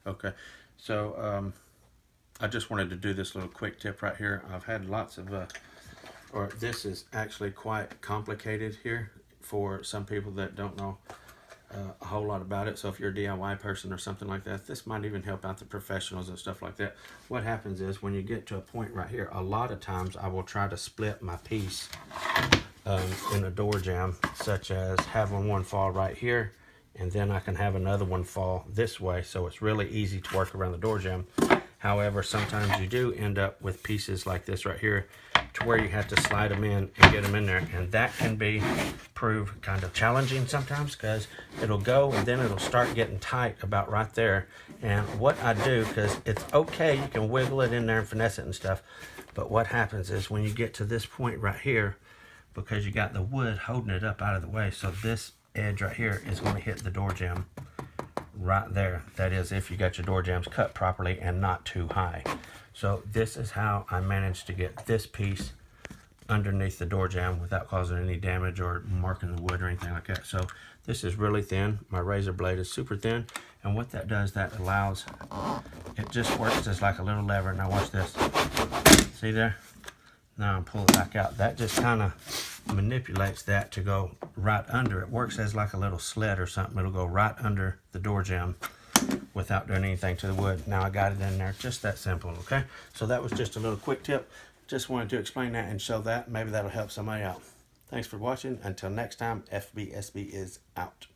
Okay, so I just wanted to do this little quick tip right here. I've had lots of, or this is actually quite complicated here for some people that don't know a whole lot about it. So if you're a DIY person or something like that, this might even help out the professionals and stuff like that. What happens is when you get to a point right here, a lot of times I will try to split my piece in a door jamb, such as having one fall right here, and then I can have another one fall this way, so it's really easy to work around the door jamb. However, sometimes you do end up with pieces like this right here to where you have to slide them in and get them in there, and that can prove kind of challenging sometimes, because it'll go and then it'll start getting tight about right there. And what I do, because it's okay, you can wiggle it in there and finesse it and stuff, but what happens is when you get to this point right here, because you got the wood holding it up out of the way, so this edge right here is going to hit the door jamb right there. That is, if you got your door jambs cut properly and not too high. So this is how I managed to get this piece underneath the door jamb without causing any damage or marking the wood or anything like that. So this is really thin. My razor blade is super thin, and what that does, that allows, it just works as like a little lever. Now watch this. See there? Now I'm pulling it back out. That just kind of manipulates that to go right under. It works as like a little sled or something. It'll go right under the door jamb without doing anything to the wood. Now I got it in there, just that simple. Okay, so that was just a little quick tip. Just wanted to explain that and show that. Maybe that'll help somebody out. Thanks for watching. Until next time, FBSB is out.